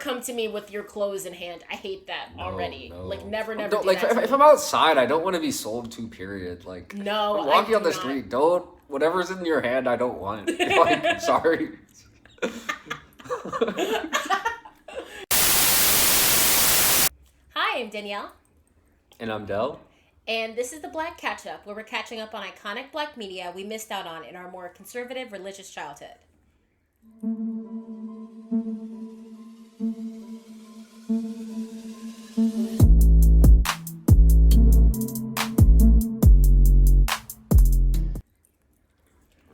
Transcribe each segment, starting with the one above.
come to me with your clothes in hand. I hate that already. No. Like, never do like, that to if me. I'm outside, I don't want to be sold to, period. Like, No, I'm walking I on the do not. street, whatever's in your hand, I don't want. Like, I'm sorry. Hi, I'm Danielle. And I'm Dell. And this is the Black Catch-Up, where we're catching up on iconic black media we missed out on in our more conservative religious childhood.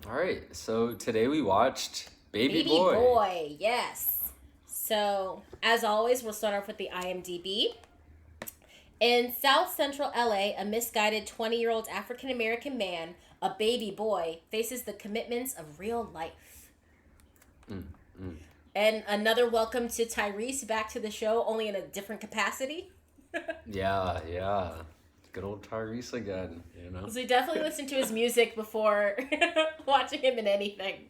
Alright, so today we watched Baby Baby Boy. Boy, yes. So, as always, we'll start off with the IMDb. In South Central LA, a misguided 20-year-old African-American man, a baby boy, faces the commitments of real life. And another welcome to Tyrese back to the show, only in a different capacity. Yeah. Good old Tyrese again, you know? So we definitely listened to his music before watching him in anything.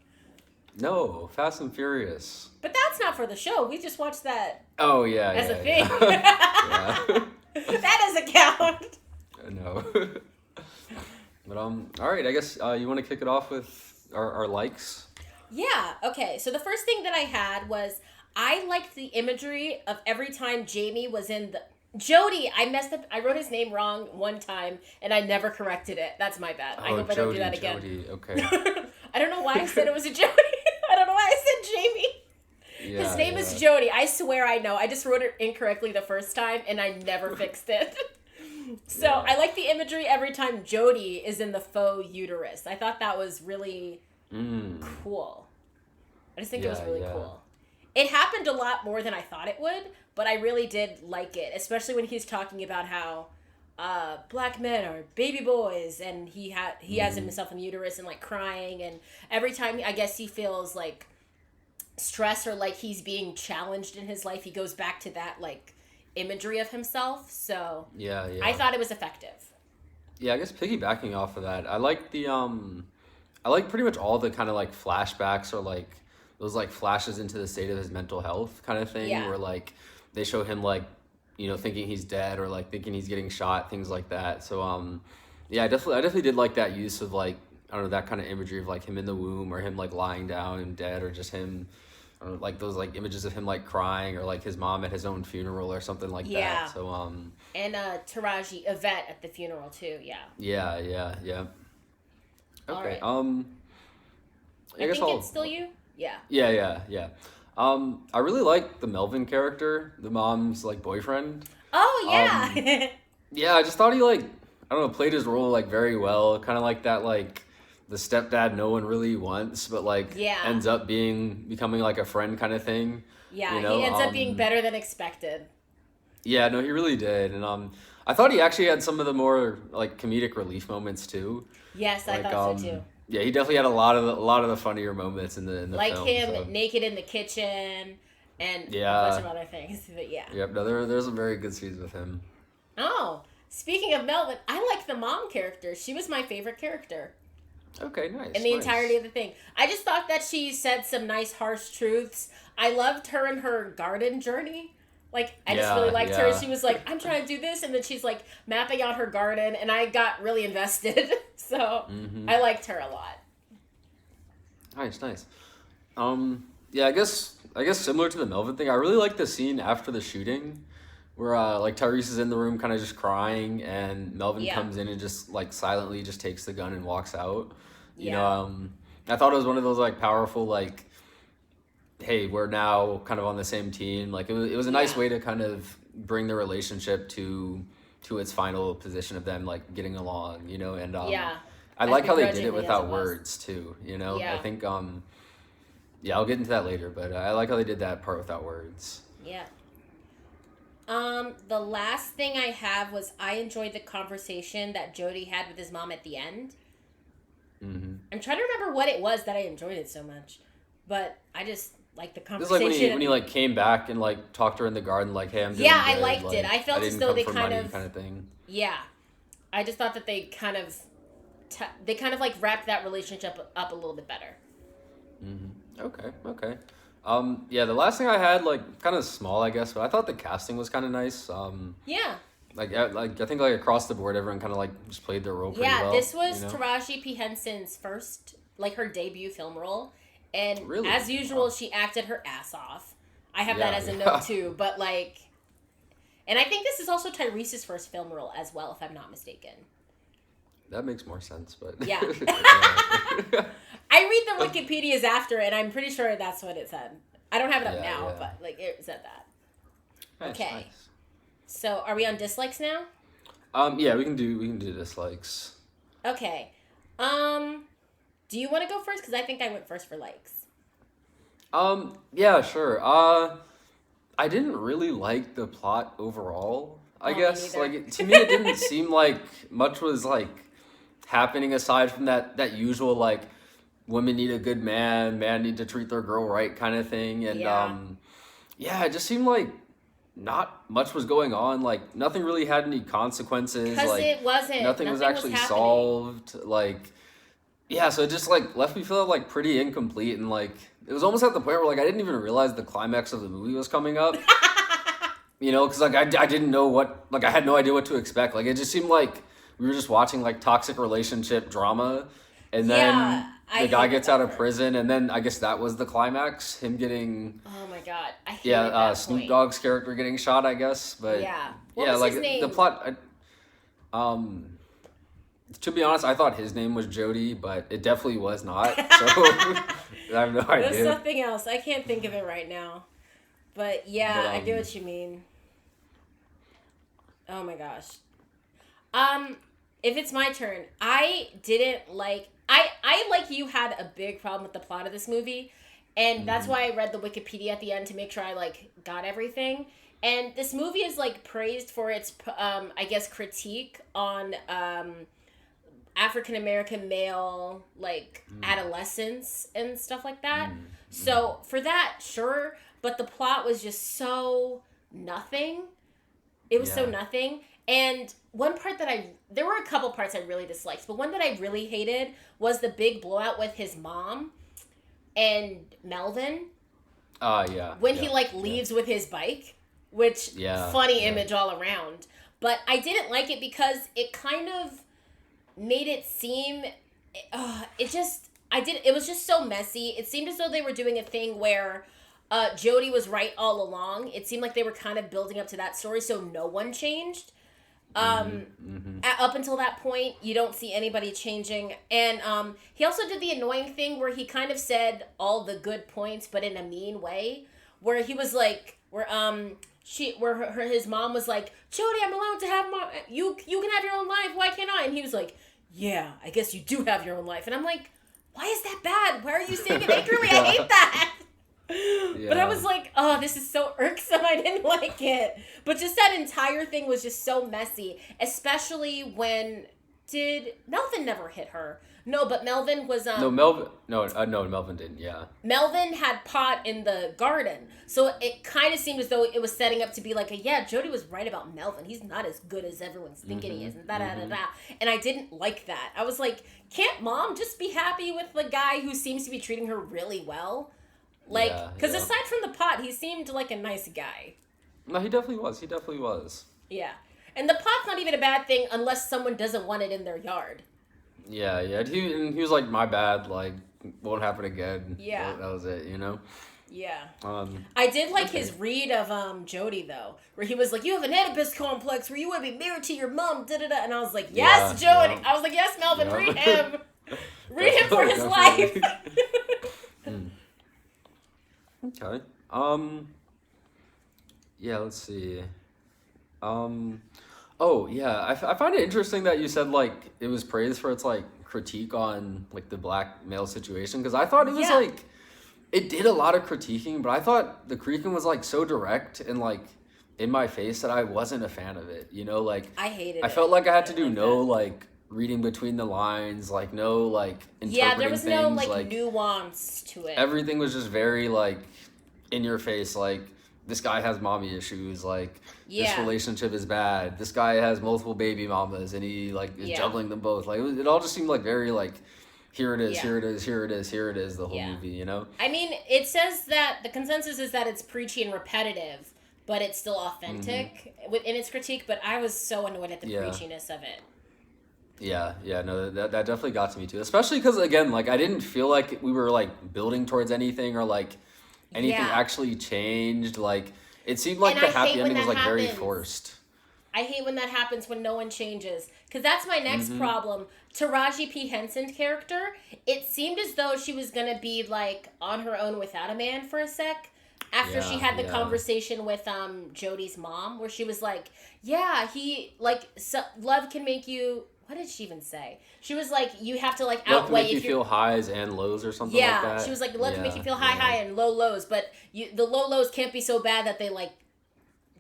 No, Fast and Furious. But that's not for the show. We just watched that Oh, yeah, as a thing. Yeah. That doesn't count. No. But, alright, I guess you want to kick it off with our likes? Yeah, okay. So the first thing that I had was I liked the imagery of every time Jamie was in the... Jody, I messed up. I wrote his name wrong one time, and I never corrected it. That's my bad. I hope I don't do that again. Jody, okay. I don't know why I said it was a Jody. I don't know why I said Jamie. Yeah, His name is Jody. I swear I know. I just wrote it incorrectly the first time, and I never fixed it. So I like the imagery every time Jody is in the faux uterus. I thought that was really cool. I just think it was really cool. It happened a lot more than I thought it would, but I really did like it, especially when he's talking about how black men are baby boys, and he has himself in the uterus and like crying, and every time I guess he feels like stress or like he's being challenged in his life, he goes back to that like imagery of himself. So yeah. I thought it was effective. Yeah, I guess piggybacking off of that, I like I like pretty much all the kind of like flashbacks or like those like flashes into the state of his mental health kind of thing, where like they show him like, you know, thinking he's dead or like thinking he's getting shot, things like that. So yeah, I definitely did like that use of like, I don't know, that kind of imagery of like him in the womb or him like lying down and dead, or just him, I don't know, like those like images of him like crying, or like his mom at his own funeral or something like that. So and Taraji Yvette at the funeral too. Yeah. Okay. Right. I think it's still you. Yeah. I really like the Melvin character, the mom's like boyfriend. Oh yeah. Yeah, I just thought he like, I don't know, played his role like very well. Kind of like that like the stepdad no one really wants, but like ends up becoming like a friend kind of thing. Yeah, you know? He ends up being better than expected. Yeah, no, he really did, and I thought he actually had some of the more like comedic relief moments too. Yes, I thought so too. Yeah, he definitely had a lot of the funnier moments in the like film. Like him naked in the kitchen and a bunch of other things. But yeah. Yep. No, there's some very good scenes with him. Oh, speaking of Melvin, I like the mom character. She was my favorite character. Okay, nice. In the entirety of the thing, I just thought that she said some nice harsh truths. I loved her and her garden journey. Like, I just really liked her. She was like, I'm trying to do this. And then she's like mapping out her garden. And I got really invested. So I liked her a lot. Nice. Yeah, I guess similar to the Melvin thing, I really like the scene after the shooting where like Tyrese is in the room kind of just crying, and Melvin comes in and just like silently just takes the gun and walks out. You know, I thought it was one of those like powerful like, hey, we're now kind of on the same team. Like it was a nice way to kind of bring the relationship to its final position of them like getting along, you know, and I like how they did it without words too, you know. I think I'll get into that later, but I like how they did that part without words. Yeah. The last thing I have was I enjoyed the conversation that Jody had with his mom at the end. I'm trying to remember what it was that I enjoyed it so much, but I just like the conversation. This is like when he like came back and like talked to her in the garden, like, "Hey, I'm doing good." I liked it. I felt as though they kind of thing. Yeah, I just thought that they kind of like wrapped that relationship up a little bit better. Okay. Yeah, the last thing I had, like, kind of small, I guess, but I thought the casting was kind of nice. Yeah. I think, like, across the board, everyone kind of, like, just played their role pretty Yeah, well, this was you know? Taraji P. Henson's first, like, her debut film role. And Really? as usual, Wow. she acted her ass off. I have that Yeah, as a note, yeah. too. But, like, and I think this is also Tyrese's first film role as well, if I'm not mistaken. That makes more sense, but... Yeah. yeah. I read the Wikipedias after, and I'm pretty sure that's what it said. I don't have it up Yeah, now, yeah. but, like, it said that. Nice, Okay. nice. So, are we on dislikes now? Yeah, we can do dislikes. Okay. Do you want to go first? Because I think I went first for likes. Yeah, sure. I didn't really like the plot overall. I Me guess neither. like to me it didn't seem like much was like happening aside from that usual like women need a good man need to treat their girl right kind of thing and Yeah. yeah, it just seemed like not much was going on. Like nothing really had any consequences. Because Like it wasn't. nothing was actually happening. solved. Like yeah, so it just like left me feeling like pretty incomplete and like it was almost at the point where like I didn't even realize the climax of the movie was coming up. You know, because like I didn't know what like I had no idea what to expect. Like it just seemed like we were just watching like toxic relationship drama, and then Yeah, I the guy hated gets that out of part. prison, and then I guess that was the climax. Him getting Oh my god. I hated that Snoop point. Dogg's character getting shot. I guess, but Yeah. What yeah, was like his name? the plot. To be honest, I thought his name was Jody, but it definitely was not. So I have no There's idea. something else. I can't think of it right now. But yeah, But I get what you mean. Oh my gosh. If it's my turn, I didn't like I like you had a big problem with the plot of this movie, and that's why I read the Wikipedia at the end to make sure I like got everything. And this movie is like praised for its I guess critique on African American male like adolescence and stuff like that. So for that, sure, but the plot was just so nothing. It was so Yeah. nothing. And one part that there were a couple parts I really disliked, but one that I really hated was the big blowout with his mom and Melvin Yeah. when yeah, he like yeah. leaves with his bike, which Yeah, funny yeah. image all around. But I didn't like it because it kind of made it seem it was just so messy. It seemed as though they were doing a thing where Jody was right all along. It seemed like they were kind of building up to that story, so no one changed. Up until that point, you don't see anybody changing. And he also did the annoying thing where he kind of said all the good points, but in a mean way. Where he was like, his mom was like, Jody, I'm allowed to have you can have your own life. Why can't I? And he was like, yeah, I guess you do have your own life. And I'm like, why is that bad? Why are you saying it angrily? I hate that. But I was like, oh, this is so irksome. I didn't like it. But just that entire thing was just so messy. Especially when Melvin never hit her? No, but Melvin was No, Melvin. No, Melvin didn't. Yeah. Melvin had pot in the garden. So it kind of seemed as though it was setting up to be like, Jody was right about Melvin. He's not as good as everyone's thinking he is. And da-da-da-da. And I didn't like that. I was like, can't mom just be happy with the guy who seems to be treating her really well? Like, Yeah, because yeah. aside from the pot, he seemed like a nice guy. No, he definitely was. He definitely was. Yeah. And the pot's not even a bad thing unless someone doesn't want it in their yard. Yeah, yeah. He was like, my bad. Like, won't happen again. Yeah. That was it. You know. Yeah. Um. I did like Okay. his read of Jody though, where he was like, "You have an Oedipus complex where you want to be married to your mom." Da da da. And I was like, "Yes, Yeah, Jody." yeah. I was like, "Yes, Melvin, Yeah. read him. Read him for his life." Definitely. Okay. Yeah. Let's see. Oh yeah. I find it interesting that you said like it was praised for its like critique on like the black male situation because I thought it was Yeah. like it did a lot of critiquing, but I thought the critiquing was like so direct and like in my face that I wasn't a fan of it. You know, like I hated I it. felt like I had to didn't do like no that. like reading between the lines, like no like interpreting Yeah, there was things. no like nuance to it. Everything was just very like in your face. Like this guy has mommy issues. Like this Yeah. relationship is bad. This guy has multiple baby mamas, and he like is Yeah. juggling them both. Like it all just seemed like very like here it is, Yeah. here it is, here it is, here it is, the whole Yeah. movie, you know? I mean, it says that the consensus is that it's preachy and repetitive, but it's still authentic in its critique, but I was so annoyed at the preachiness of it. Yeah, no, that definitely got to me too. Especially because, again, like, I didn't feel like we were, like, building towards anything or, like, anything actually changed. Like, it seemed like the happy ending was, like, very forced. I hate when that happens, when no one changes. Because that's my next problem. Taraji P. Henson's character, it seemed as though she was going to be, like, on her own without a man for a sec. After she had the conversation with Jodie's mom, where she was like, yeah, love can make you... What did she even say? She was like, you have to, like, love outweigh... Love can make you feel highs and lows or something like that. Yeah, she was like, love can make you feel high and low lows, but the low lows can't be so bad that they, like,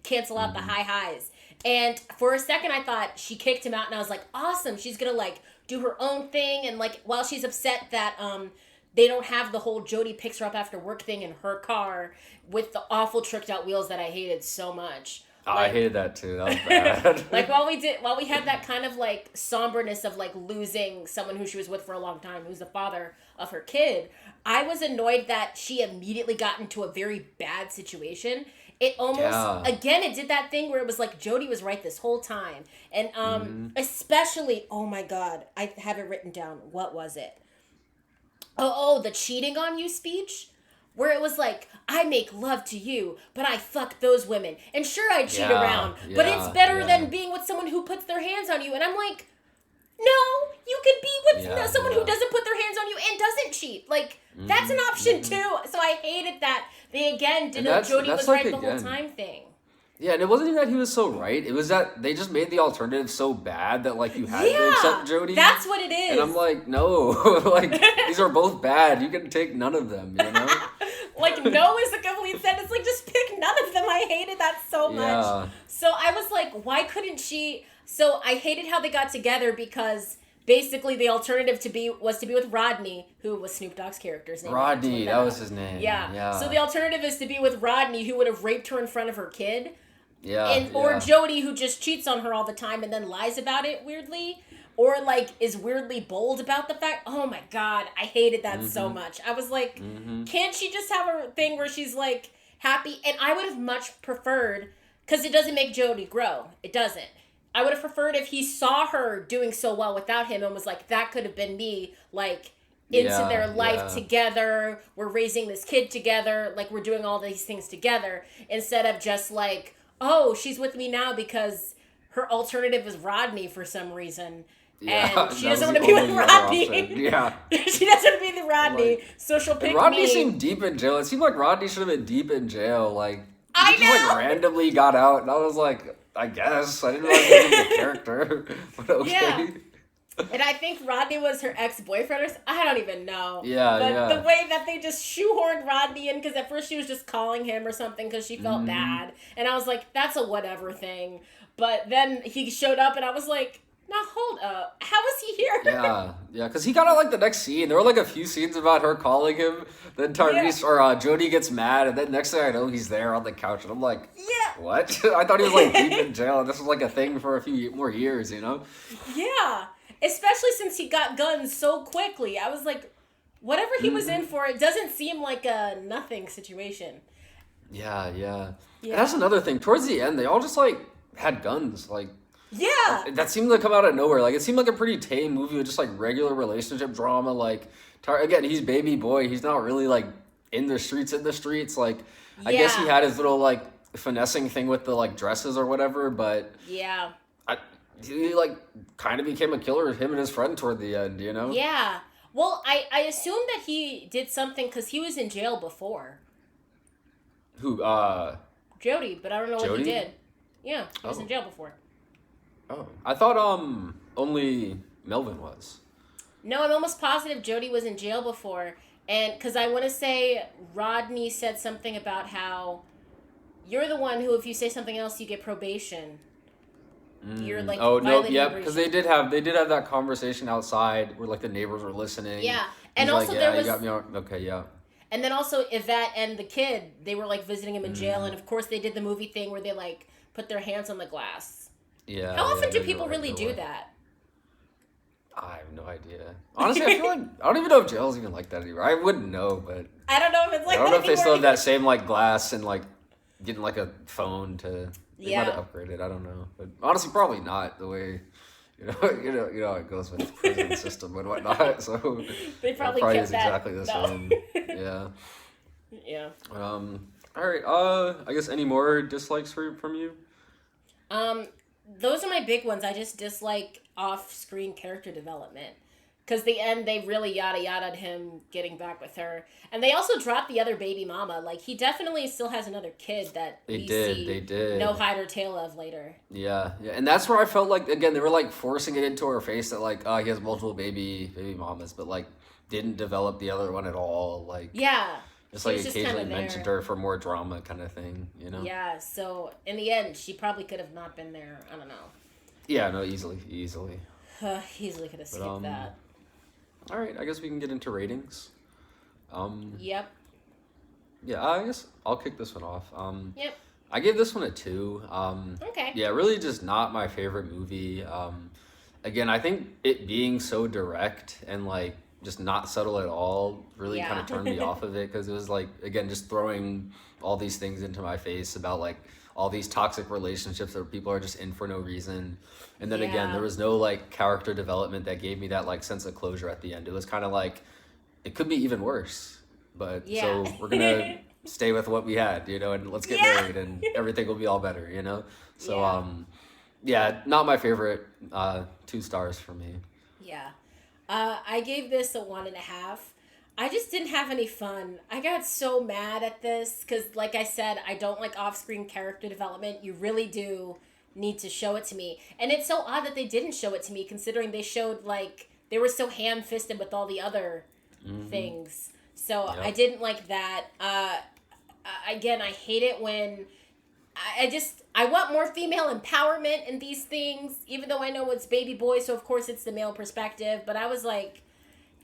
cancel out the high highs. And for a second, I thought she kicked him out, and I was like, awesome, she's gonna, like, do her own thing, and, like, while she's upset that, they don't have the whole Jodie picks her up after work thing in her car with the awful tricked out wheels that I hated so much. Like, I hated that too. That was bad. Like, while we had that kind of, like, somberness of, like, losing someone who she was with for a long time, who's the father of her kid, I was annoyed that she immediately got into a very bad situation. It almost, again, it did that thing where it was like Jodie was right this whole time. And especially, oh my God, I have it written down. What was it? Oh, the cheating on you speech? Where it was like, I make love to you, but I fuck those women. And sure, I cheat around, but it's better than being with someone who puts their hands on you. And I'm like, no, you could be with someone who doesn't put their hands on you and doesn't cheat. Like, that's an option too. So I hated that they again did a Jodie was right the whole time thing. Yeah, and it wasn't even that he was so right. It was that they just made the alternative so bad that, like, you had to accept Jodie. That's what it is. And I'm like, no. Like, these are both bad. You can take none of them, you know? Like, no is a complete sentence. Like, just pick none of them. I hated that so much. So I was like, why couldn't she... So I hated how they got together because... Basically, the alternative was to be with Rodney, who was Snoop Dogg's character's name. Rodney, that was his name. Yeah. So the alternative is to be with Rodney, who would have raped her in front of her kid. Yeah. Or Jodie, who just cheats on her all the time and then lies about it weirdly. Or, like, is weirdly bold about the fact. Oh, my God. I hated that so much. I was like, can't she just have a thing where she's, like, happy? And I would have much preferred, because it doesn't make Jodie grow. It doesn't. I would have preferred if he saw her doing so well without him and was like, that could have been me, like, into their life together. We're raising this kid together. Like, we're doing all these things together. Instead of just like, oh, she's with me now because her alternative is Rodney for some reason. Yeah, and she doesn't want to be with Rodney. Yeah. She doesn't want to be with Rodney. Like, so she'll pick Rodney me. seemed deep in jail. It seemed like Rodney should have been deep in jail. Like, I know. Just, like, randomly got out. And I was like... I guess. I didn't realize he was a character. But okay. Yeah. And I think Rodney was her ex-boyfriend or I don't even know. Yeah, but the way that they just shoehorned Rodney in, because at first she was just calling him or something because she felt bad. And I was like, that's a whatever thing. But then he showed up and I was like, now hold up. How is he here? Yeah, because he got out, like, the next scene. There were, like, a few scenes about her calling him. Then Tyrese or Jodie gets mad, and then next thing I know, he's there on the couch. And I'm like, what? I thought he was, like, deep in jail, and this was, like, a thing for a few more years, you know? Yeah, especially since he got guns so quickly. I was like, whatever he was in for, it doesn't seem like a nothing situation. Yeah. And that's another thing. Towards the end, they all just, like, had guns, like... Yeah. That seemed to come out of nowhere. Like, it seemed like a pretty tame movie with just, like, regular relationship drama. Like, again, he's baby boy. He's not really, like, in the streets. Like, I guess he had his little, like, finessing thing with the, like, dresses or whatever, but... Yeah. He, like, kind of became a killer, him and his friend toward the end, you know? Yeah. Well, I assume that he did something because he was in jail before. Who, Jodie, but I don't know what he did. Yeah, he was in jail before. Oh. I thought, only Melvin was. No, I'm almost positive Jodie was in jail before. And, because I want to say Rodney said something about how you're the one who, if you say something else, you get probation. You're, like, because they did have that conversation outside where, like, the neighbors were listening. Yeah. And also there was... You got me on... Okay, yeah. And then also Yvette and the kid, they were, like, visiting him in jail. And, of course, they did the movie thing where they, like, put their hands on the glass. Yeah. How often do people really do that? I have no idea. Honestly, I feel like I don't even know if jail's even like that anymore. I wouldn't know, but I don't know if it's like I don't that know if they still have anymore. that same like glass and like getting like a phone to. They Yeah. might have upgraded. I don't know, but honestly, probably not the way. You know how it goes with the prison system and whatnot. So They it probably probably kept is that. exactly the No. same. Yeah. Yeah. All right. I guess any more dislikes from you? Those are my big ones. I just dislike off-screen character development. Because the end, they really yada yada'd him getting back with her. And they also dropped the other baby mama. Like, he definitely still has another kid that They see did. no hide or tail of later. Yeah, and that's where I felt like again they were like forcing it into her face that like he has multiple baby mamas, but like didn't develop the other one at all. Like Yeah. just She like was just occasionally kinda mentioned there. her for more drama kind of thing, you know? Yeah, so in the end, she probably could have not been there. I don't know. Yeah, no, easily. Easily could have But skipped that. all right, I guess we can get into ratings. Yep. Yeah, I guess I'll kick this one off. Yep. I gave this one a 2. Okay. Yeah, really just not my favorite movie. Again, I think it being so direct and like just not subtle at all really Yeah. kind of turned me off of it because it was like again just throwing all these things into my face about like all these toxic relationships where people are just in for no reason. And then again, Yeah. there was no like character development that gave me that like sense of closure at the end. It was kind of like it could be even worse. But Yeah. so we're gonna stay with what we had, and let's get Yeah. married and everything will be all better, So Yeah. yeah, not my favorite. 2 stars for me. Yeah. I gave this a 1.5. I just didn't have any fun. I got so mad at this because, like I said, I don't like off-screen character development. You really do need to show it to me. And it's so odd that they didn't show it to me considering they showed, like, they were so ham-fisted with all the other things. So Yep. I didn't like that. Again, I hate it when... I want more female empowerment in these things, even though I know it's baby boy, so of course it's the male perspective. But I was like,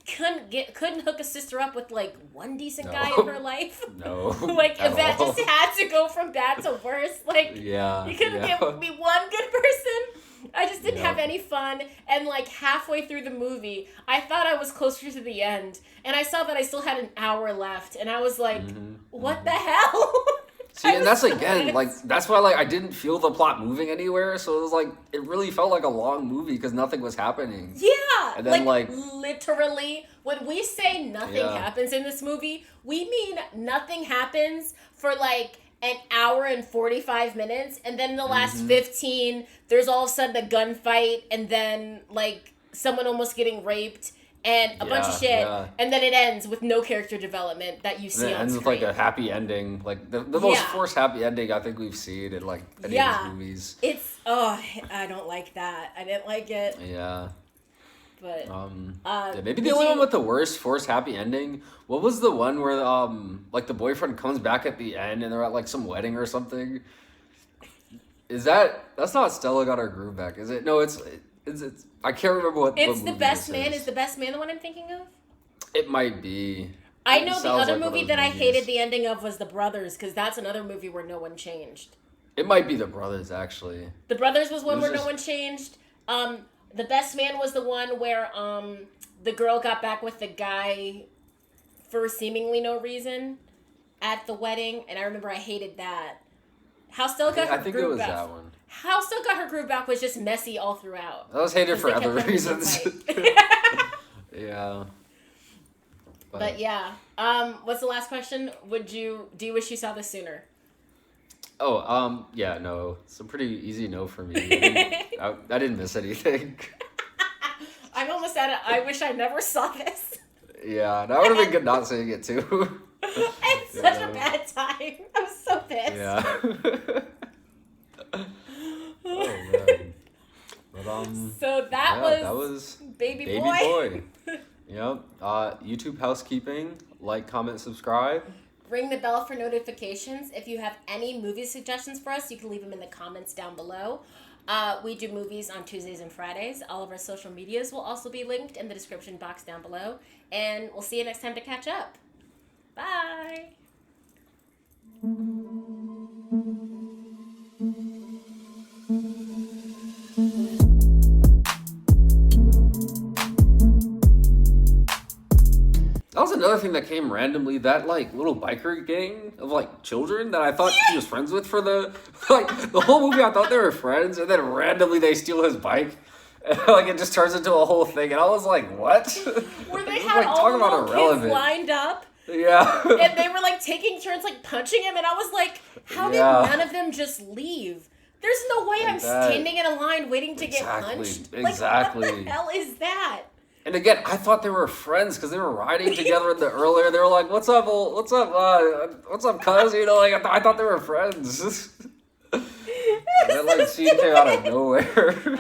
couldn't hook a sister up with like one decent guy in her life. No. Like at Yvette all. just had to go from bad to worse. Like Yeah. you couldn't yeah. give me one good person. I just didn't Yep. have any fun. And like halfway through the movie, I thought I was closer to the end, and I saw that I still had an hour left, and I was like, what the hell? See, and that's again, like, that's why, like, I didn't feel the plot moving anywhere, so it was like, it really felt like a long movie because nothing was happening. Yeah, And then, like literally, when we say nothing Yeah. happens in this movie, we mean nothing happens for like an hour and 45 minutes, and then the last 15, there's all of a sudden a gunfight, and then like someone almost getting raped, and a bunch of shit, yeah. and then it ends with no character development that you And see it on ends with, screen. like, a happy ending. Like, the most Yeah. forced happy ending I think we've seen in, like, any of these movies. It's, I don't like that. I didn't like it, Yeah. but... Yeah, maybe did the only you- one with the worst forced happy ending. What was the one where like the boyfriend comes back at the end and they're at like some wedding or something? That's not Stella got her groove back, is it? No, it's I can't remember what. It's what The movie Best this Man. Is The Best Man the one I'm thinking of? It might be. I It know the sounds other like one of movie those that I movies. hated the ending of was The Brothers, because that's another movie where no one changed. It might be The Brothers actually. The Brothers was one It was where no just- one changed. The Best Man was the one where the girl got back with the guy for seemingly no reason at the wedding, and I remember I hated that. How Stella got her I think it groove was back. that one. How Stella got her groove back was just messy all throughout. I was hated for 'Cause they other kept having to reasons. fight. Yeah. But yeah, what's the last question? Do you wish you saw this sooner? Oh, yeah, no. It's a pretty easy no for me. I didn't miss anything. I'm almost at it. I wish I never saw this. Yeah, that would have been good not seeing it too. I had such a bad time. I was so pissed. Yeah. Oh man. But So that was Baby Baby Boy. Boy. Yep. YouTube housekeeping. Like, comment, subscribe. Ring the bell for notifications. If you have any movie suggestions for us, you can leave them in the comments down below. We do movies on Tuesdays and Fridays. All of our social medias will also be linked in the description box down below. And we'll see you next time to catch up. Bye. another thing that came randomly. That like little biker gang of like children that I thought he was friends with for the like the whole movie. I thought they were friends, and then randomly they steal his bike. And, like it just turns into a whole thing, and I was like, "What?" Where they had all the little kids lined up. Yeah. And they were like taking turns like punching him, and I was like, "How did none of them just leave? There's no way I'm standing in a line waiting to get punched. Exactly. Like, what the hell is that?" And again, I thought they were friends because they were riding together earlier. They were like, "What's up, what's up, cuz?" You know, like I thought they were friends. And that like scene came out of nowhere.